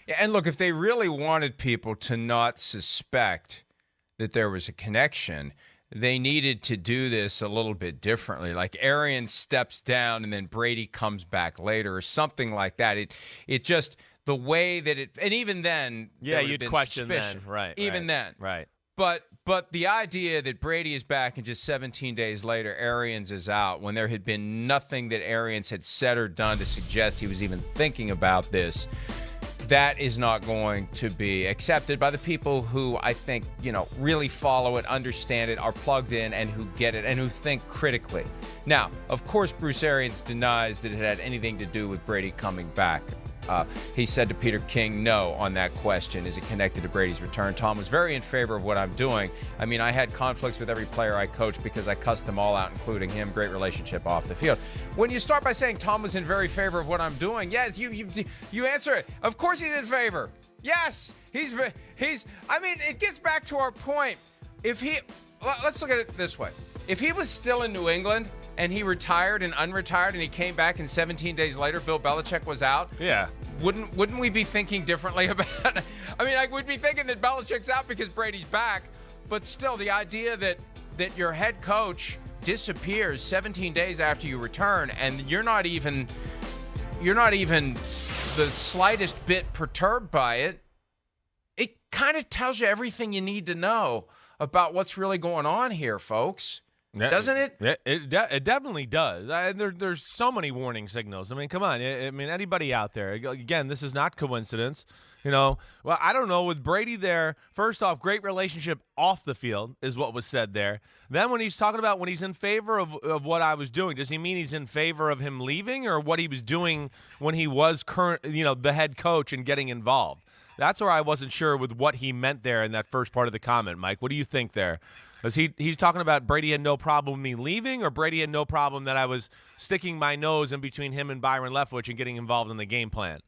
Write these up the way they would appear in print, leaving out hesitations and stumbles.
Yeah, and look, if they really wanted people to not suspect that there was a connection, they needed to do this a little bit differently. Like Arians steps down and then Brady comes back later or something like that. It just, the way that it, and even then, yeah, you'd question suspicion. Then. Right. Even then. Right. But the idea that Brady is back and just 17 days later Arians is out, when there had been nothing that Arians had said or done to suggest he was even thinking about this, that is not going to be accepted by the people who I think, really follow it, understand it, are plugged in, and who get it, and who think critically. Now, of course, Bruce Arians denies that it had anything to do with Brady coming back. He said to Peter King, no, on that question. Is it connected to Brady's return? Tom was very in favor of what I'm doing. I mean, I had conflicts with every player I coached because I cussed them all out, including him. Great relationship off the field. When you start by saying Tom was in very favor of what I'm doing, yes, you answer it. Of course he's in favor. Yes, he's. I mean, it gets back to our point. Let's look at it this way. If he was still in New England and he retired and unretired and he came back and 17 days later Bill Belichick was out, yeah, wouldn't we be thinking differently about it? I mean, we'd be thinking that Belichick's out because Brady's back, but still the idea that your head coach disappears 17 days after you return and you're not even the slightest bit perturbed by it, it kind of tells you everything you need to know about what's really going on here, folks. Doesn't it? It definitely does. There's so many warning signals. I mean, come on. I mean, anybody out there, again, this is not coincidence. Well, I don't know. With Brady there, first off, great relationship off the field is what was said there. Then when he's talking about when he's in favor of what I was doing, does he mean he's in favor of him leaving or what he was doing when he was the head coach and getting involved? That's where I wasn't sure with what he meant there in that first part of the comment, Mike. What do you think there? Was he's talking about Brady had no problem with me leaving, or Brady had no problem that I was sticking my nose in between him and Byron Leftwich and getting involved in the game plan?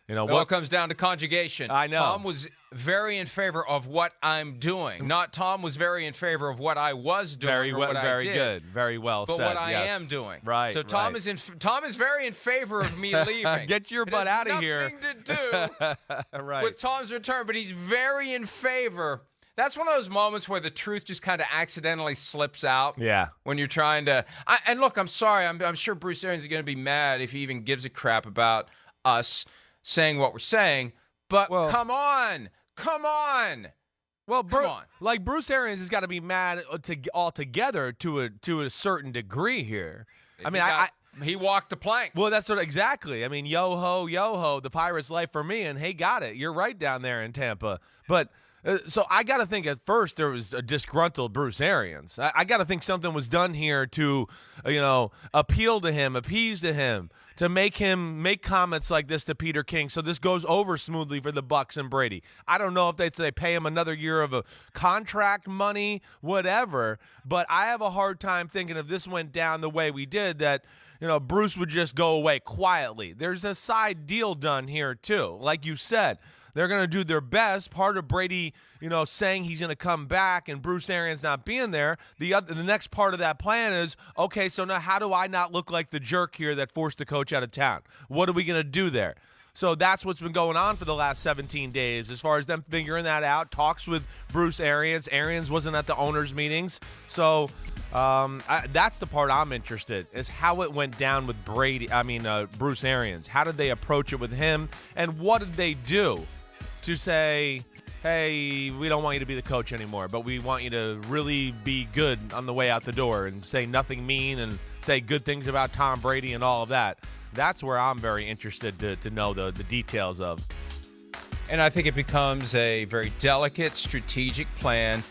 Well, it comes down to conjugation. I know. Tom was very in favor of what I'm doing. Not Tom was very in favor of what I was doing. Very well, what very I did, good, very well but said. But what yes. I am doing. Right. So Tom is very in favor of me leaving. Get your butt out of here. Nothing to do right. with Tom's return, but he's very in favor. That's one of those moments where the truth just kind of accidentally slips out. Yeah. When you're trying to, and look, I'm sorry. I'm sure Bruce Arians is going to be mad if he even gives a crap about us saying what we're saying. But come on. Well, come on. Like Bruce Arians has got to be mad altogether to a certain degree here. He walked the plank. Well, that's exactly. I mean, yo ho, the Pirates' life for me, and hey, got it. You're right down there in Tampa, but. So I got to think at first there was a disgruntled Bruce Arians. I got to think something was done here to, appeal to him, appease to him, to make him make comments like this to Peter King so this goes over smoothly for the Bucs and Brady. I don't know if they'd say pay him another year of a contract money, whatever, but I have a hard time thinking if this went down the way we did that, Bruce would just go away quietly. There's a side deal done here too, like you said. They're going to do their best. Part of Brady, saying he's going to come back and Bruce Arians not being there. The next part of that plan is, okay, so now how do I not look like the jerk here that forced the coach out of town? What are we going to do there? So that's what's been going on for the last 17 days as far as them figuring that out. Talks with Bruce Arians. Arians wasn't at the owners' meetings. So that's the part I'm interested in, is how it went down with Bruce Arians. How did they approach it with him? And what did they do to say, hey, we don't want you to be the coach anymore, but we want you to really be good on the way out the door and say nothing mean and say good things about Tom Brady and all of that. That's where I'm very interested to know the details of. And I think it becomes a very delicate strategic plan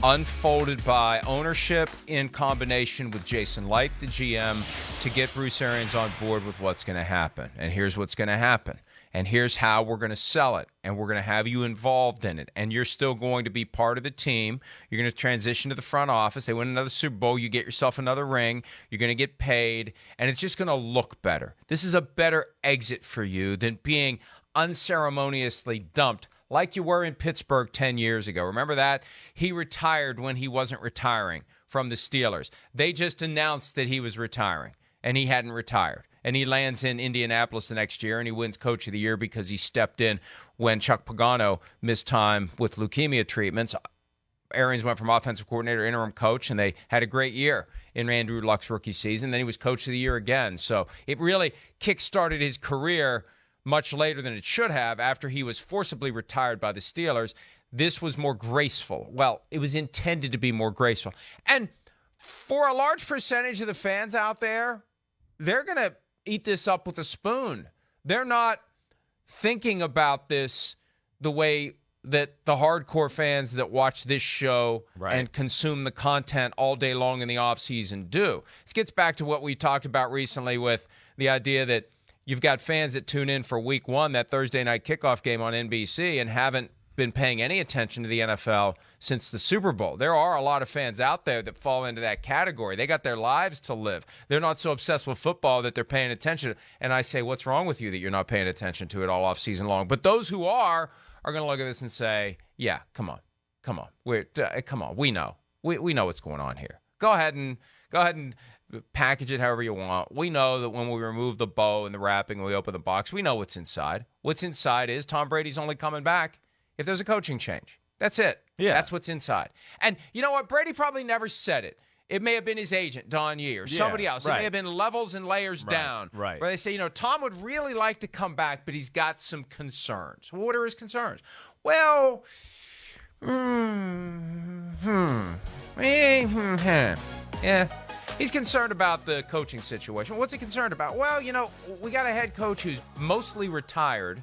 unfolded by ownership in combination with Jason Light, the GM, to get Bruce Arians on board with what's going to happen. And here's what's going to happen. And here's how we're going to sell it. And we're going to have you involved in it. And you're still going to be part of the team. You're going to transition to the front office. They win another Super Bowl. You get yourself another ring. You're going to get paid. And it's just going to look better. This is a better exit for you than being unceremoniously dumped like you were in Pittsburgh 10 years ago. Remember that? He retired when he wasn't retiring from the Steelers. They just announced that he was retiring, and he hadn't retired. and he lands in Indianapolis the next year, and he wins Coach of the Year because he stepped in when Chuck Pagano missed time with leukemia treatments. Arians went from offensive coordinator, interim coach, and they had a great year in Andrew Luck's rookie season. Then he was Coach of the Year again. So it really kick-started his career much later than it should have after he was forcibly retired by the Steelers. This was more graceful. Well, it was intended to be more graceful. And for a large percentage of the fans out there, they're going to eat this up with a spoon. They're not thinking about this the way that the hardcore fans that watch this show and consume the content all day long in the offseason do. This gets back to what we talked about recently with the idea that you've got fans that tune in for week one, that Thursday night kickoff game on NBC, and haven't been paying any attention to the NFL since the Super Bowl. There are a lot of fans out there that fall into that category. They got their lives to live. They're not so obsessed with football that they're paying attention. And I say, what's wrong with you that you're not paying attention to it all off season long? But those who are going to look at this and say, yeah, come on. Come on. We know. We know what's going on here. Go ahead and package it however you want. We know that when we remove the bow and the wrapping and we open the box, we know what's inside. What's inside is Tom Brady's only coming back if there's a coaching change. That's it. Yeah. That's what's inside. And you know what? Brady probably never said it. It may have been his agent, Don Yee, or somebody else. It may have been levels and layers down. Right. Where they say, Tom would really like to come back, but he's got some concerns. Well, what are his concerns? Well, yeah. He's concerned about the coaching situation. What's he concerned about? Well, we got a head coach who's mostly retired.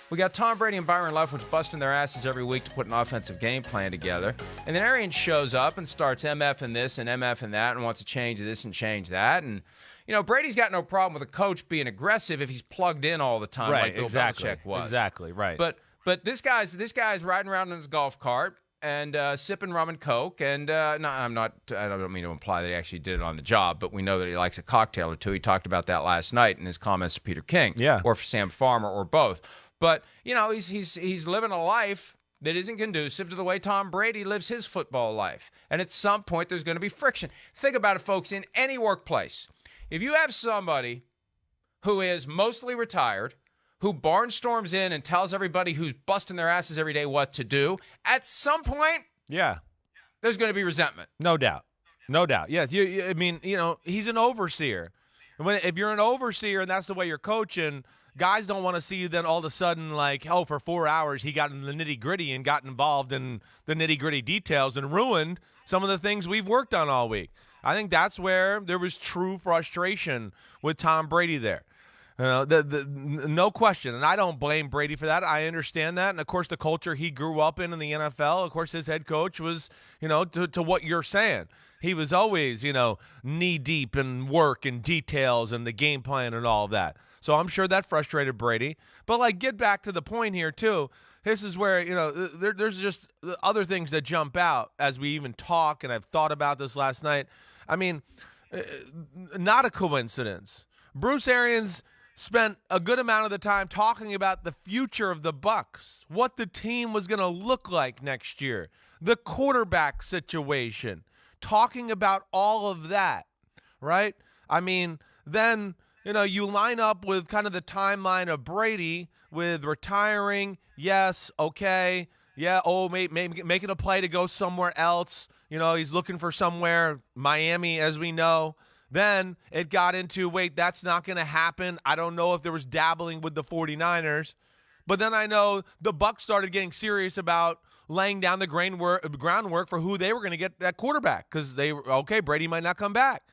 We got Tom Brady and Byron Leftwich busting their asses every week to put an offensive game plan together. And then Arians shows up and starts MFing this and MFing that and wants to change this and change that. And, Brady's got no problem with a coach being aggressive if he's plugged in all the time like Bill Belichick was. Exactly, right. But this guy's riding around in his golf cart and sipping rum and Coke. And I don't mean to imply that he actually did it on the job, but we know that he likes a cocktail or two. He talked about that last night in his comments to Peter King or for Sam Farmer or both. But, he's living a life that isn't conducive to the way Tom Brady lives his football life. And at some point, there's going to be friction. Think about it, folks, in any workplace. If you have somebody who is mostly retired, who barnstorms in and tells everybody who's busting their asses every day what to do, at some point, there's going to be resentment. No doubt. Yes, he's an overseer. If you're an overseer and that's the way you're coaching, guys don't want to see you then all of a sudden for 4 hours he got in the nitty-gritty and got involved in the nitty-gritty details and ruined some of the things we've worked on all week. I think that's where there was true frustration with Tom Brady there. No question, and I don't blame Brady for that. I understand that, and of course the culture he grew up in the NFL, of course his head coach was, to what you're saying. He was always, knee-deep in work and details and the game plan and all of that. So I'm sure that frustrated Brady. But, get back to the point here, too. This is where, there's just other things that jump out as we even talk, and I've thought about this last night. I mean, not a coincidence. Bruce Arians spent a good amount of the time talking about the future of the Bucs, what the team was going to look like next year, the quarterback situation, talking about all of that, right? I mean, then you line up with kind of the timeline of Brady with retiring. Yes, okay. Yeah, maybe making a play to go somewhere else. He's looking for somewhere, Miami, as we know. Then it got into, wait, that's not going to happen. I don't know if there was dabbling with the 49ers. But then I know the Bucs started getting serious about laying down the groundwork for who they were going to get at quarterback because Brady might not come back.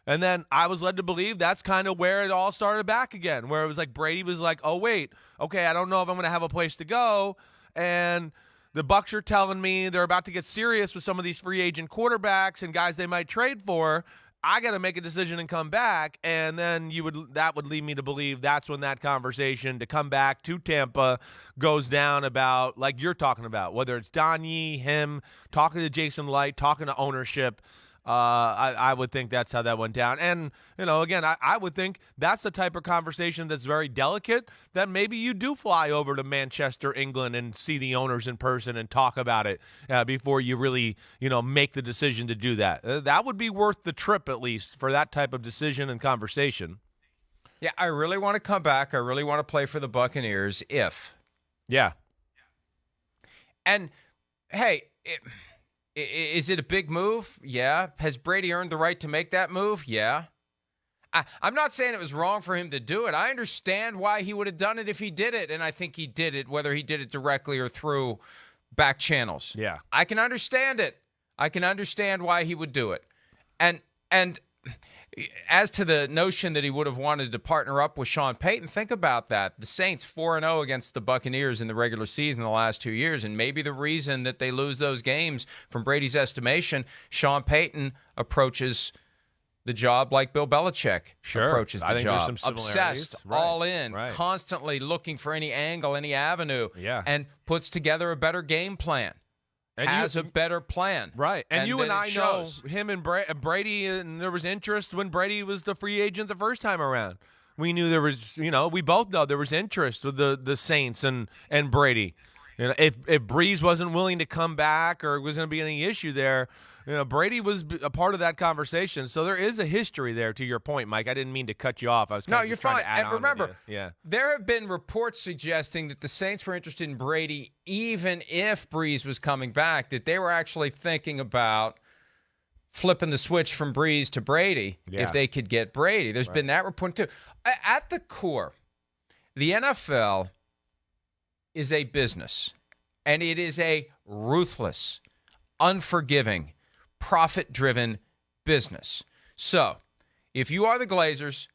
And then I was led to believe that's kind of where it all started back again, where it was like Brady was like, oh, wait, okay, I don't know if I'm going to have a place to go. And the Bucs are telling me they're about to get serious with some of these free agent quarterbacks and guys they might trade for. I got to make a decision and come back. And then that would lead me to believe that's when that conversation to come back to Tampa goes down about, like you're talking about, whether it's Don Yee, him, talking to Jason Light, talking to ownership. I would think that's how that went down. And, again, I would think that's the type of conversation that's very delicate, that maybe you do fly over to Manchester, England, and see the owners in person and talk about it before you really, make the decision to do that. That would be worth the trip, at least, for that type of decision and conversation. Yeah, I really want to come back. I really want to play for the Buccaneers if. Yeah. And, hey, is it a big move? Yeah. Has Brady earned the right to make that move? Yeah. I'm not saying it was wrong for him to do it. I understand why he would have done it if he did it, and I think he did it, whether he did it directly or through back channels. Yeah. I can understand it. I can understand why he would do it. And as to the notion that he would have wanted to partner up with Sean Payton, think about that. The Saints 4-0 against the Buccaneers in the regular season the last 2 years, and maybe the reason that they lose those games, from Brady's estimation, Sean Payton approaches the job like Bill Belichick approaches the job. Obsessed, all in, constantly looking for any angle, any avenue, and puts together a better game plan. Has a better plan. Right. And you and I know him and Brady, and there was interest when Brady was the free agent the first time around. We knew there was, we both know there was interest with the Saints and Brady. If Breeze wasn't willing to come back or was going to be any issue there, Brady was a part of that conversation. So there is a history there, to your point, Mike. I didn't mean to cut you off. I was you're fine. And remember, there have been reports suggesting that the Saints were interested in Brady even if Breeze was coming back, that they were actually thinking about flipping the switch from Breeze to Brady if they could get Brady. There's been that report too. At the core, the NFL is a business, and it is a ruthless, unforgiving, profit-driven business. So, if you are the Glazers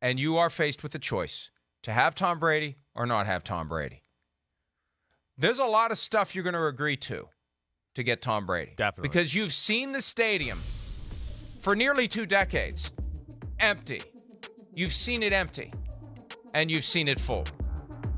and you are faced with a choice to have Tom Brady or not have Tom Brady, there's a lot of stuff you're going to agree to get Tom Brady. Definitely. Because you've seen the stadium for nearly 2 decades empty. You've seen it empty, and you've seen it full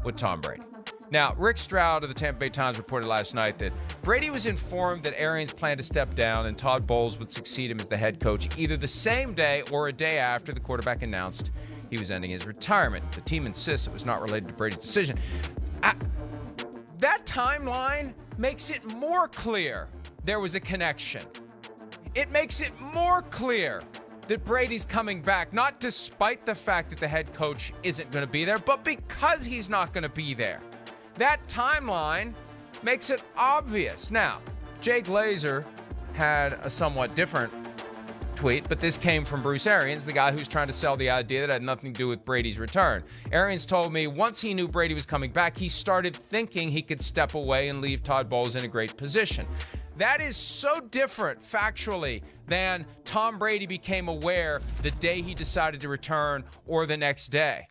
with Tom Brady. Now, Rick Stroud of the Tampa Bay Times reported last night that Brady was informed that Arians planned to step down and Todd Bowles would succeed him as the head coach either the same day or a day after the quarterback announced he was ending his retirement. The team insists it was not related to Brady's decision. That timeline makes it more clear there was a connection. It makes it more clear that Brady's coming back, not despite the fact that the head coach isn't going to be there, but because he's not going to be there. That timeline makes it obvious. Now, Jay Glazer had a somewhat different tweet, but this came from Bruce Arians, the guy who's trying to sell the idea that had nothing to do with Brady's return. Arians told me once he knew Brady was coming back, he started thinking he could step away and leave Todd Bowles in a great position. That is so different factually than Tom Brady became aware the day he decided to return or the next day.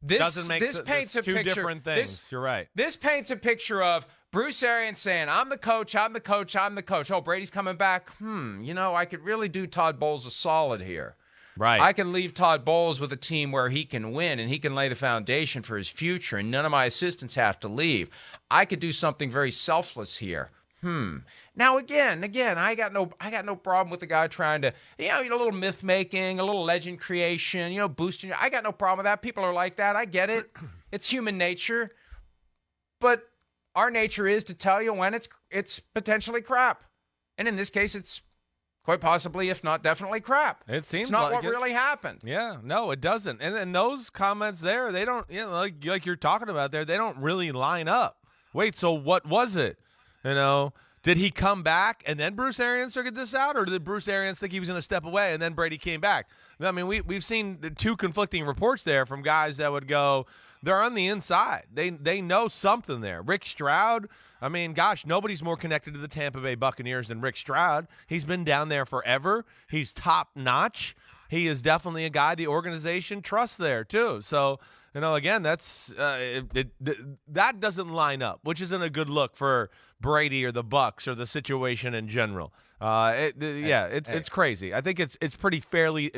This paints a picture. Different things. You're right. This paints a picture of Bruce Arians saying, I'm the coach, I'm the coach, I'm the coach. Oh, Brady's coming back. I could really do Todd Bowles a solid here. Right. I can leave Todd Bowles with a team where he can win and he can lay the foundation for his future, and none of my assistants have to leave. I could do something very selfless here. Now again, I got no problem with the guy trying to, a little myth making, a little legend creation, boosting. I got no problem with that. People are like that. I get it. It's human nature. But our nature is to tell you when it's potentially crap. And in this case, it's quite possibly, if not definitely, crap. It seems it's not like what really happened. Yeah, no, it doesn't. And those comments there, they don't, like you're talking about there, they don't really line up. Wait, so what was it? Did he come back and then Bruce Arians figured this out, or did Bruce Arians think he was going to step away and then Brady came back? I mean, we've seen the 2 conflicting reports there from guys that would go, they're on the inside. They know something there. Rick Stroud, I mean, gosh, nobody's more connected to the Tampa Bay Buccaneers than Rick Stroud. He's been down there forever. He's top notch. He is definitely a guy the organization trusts there too. So, again, that's that doesn't line up, which isn't a good look for Brady or the Bucs or the situation in general. It's crazy. I think it's pretty fairly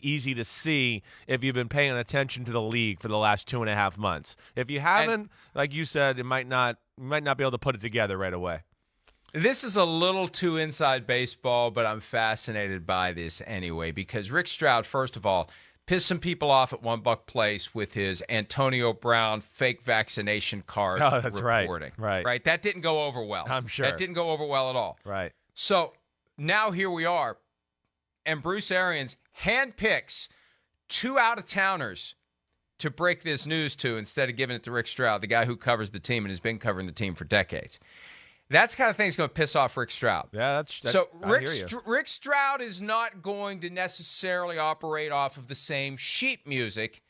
easy to see if you've been paying attention to the league for the last 2.5 months. If you haven't, like you said, you might not be able to put it together right away. This is a little too inside baseball, but I'm fascinated by this anyway because Rick Stroud, first of all, pissed some people off at One Buck Place with his Antonio Brown fake vaccination card reporting. Right. That didn't go over well. I'm sure. That didn't go over well at all. Right. So now here we are, and Bruce Arians handpicks 2 out-of-towners to break this news to instead of giving it to Rick Stroud, the guy who covers the team and has been covering the team for decades. That's the kind of thing that's going to piss off Rick Stroud. Yeah, so Rick Stroud is not going to necessarily operate off of the same sheet music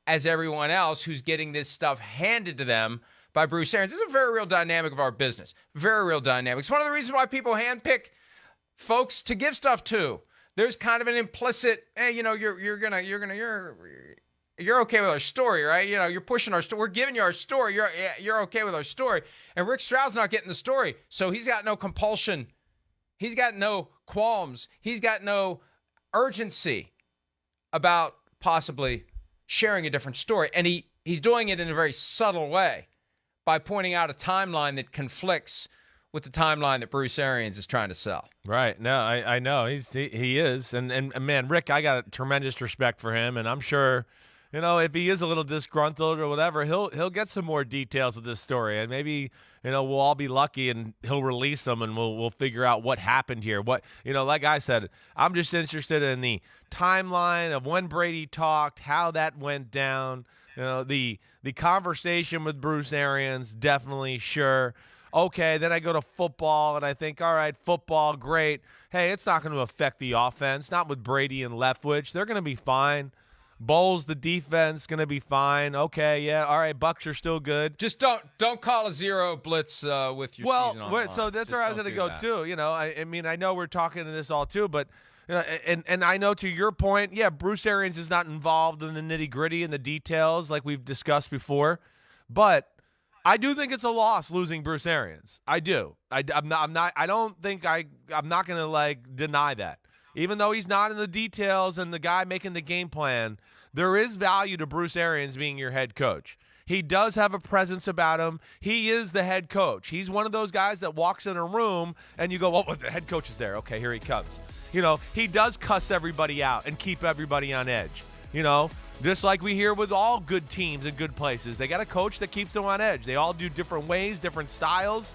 as everyone else who's getting this stuff handed to them by Bruce Arians. This is a very real dynamic of our business. Very real dynamic. It's one of the reasons why people handpick folks to give stuff to. There's kind of an implicit, hey, you're okay with our story, right? You're pushing our story. We're giving you our story. You're okay with our story. And Rick Stroud's not getting the story, so he's got no compulsion. He's got no qualms. He's got no urgency about possibly sharing a different story. And he's doing it in a very subtle way by pointing out a timeline that conflicts with the timeline that Bruce Arians is trying to sell. Right. No, I know. He is. And man, Rick, I got tremendous respect for him, and I'm sure, if he is a little disgruntled or whatever, he'll get some more details of this story, and maybe, we'll all be lucky and he'll release them and we'll figure out what happened here. What, like I said, I'm just interested in the timeline of when Brady talked, how that went down, the conversation with Bruce Arians, definitely, sure. Okay, then I go to football, and I think, all right, football, great. Hey, it's not going to affect the offense, not with Brady and Leftwich. They're going to be fine. Bowles, the defense, going to be fine. Okay, yeah, all right, Bucs are still good. Just don't call a zero blitz with your season on the line. So that's where I was going to go, too. I mean, I know we're talking to this all, too, but and I know to your point, yeah, Bruce Arians is not involved in the nitty-gritty and the details like we've discussed before, but I do think it's a loss losing Bruce Arians. I do. I'm not going to deny that. Even though he's not in the details and the guy making the game plan, there is value to Bruce Arians being your head coach. He does have a presence about him. He is the head coach. He's one of those guys that walks in a room and you go, well, the head coach is there. Okay, here he comes. He does cuss everybody out and keep everybody on edge. Just like we hear with all good teams and good places. They got a coach that keeps them on edge. They all do different ways, different styles.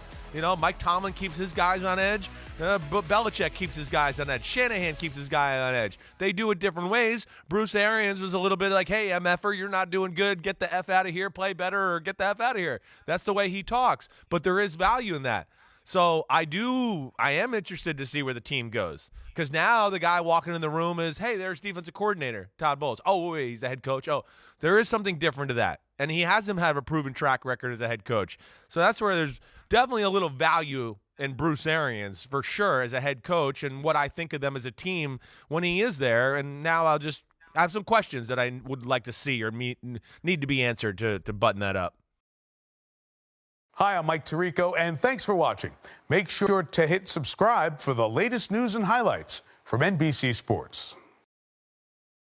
Mike Tomlin keeps his guys on edge. Belichick keeps his guys on edge. Shanahan keeps his guy on edge. They do it different ways. Bruce Arians was a little bit like, hey, MFer, you're not doing good. Get the F out of here. Play better or get the F out of here. That's the way he talks. But there is value in that. So I am interested to see where the team goes. Because now the guy walking in the room is, hey, there's defensive coordinator, Todd Bowles. Oh, wait, he's the head coach. Oh, there is something different to that. And he hasn't had a proven track record as a head coach. So that's where there's definitely a little value in Bruce Arians, for sure, as a head coach and what I think of them as a team when he is there. And now I'll just have some questions that I would like to see or need to be answered to button that up. Hi, I'm Mike Tirico, and thanks for watching. Make sure to hit subscribe for the latest news and highlights from NBC Sports.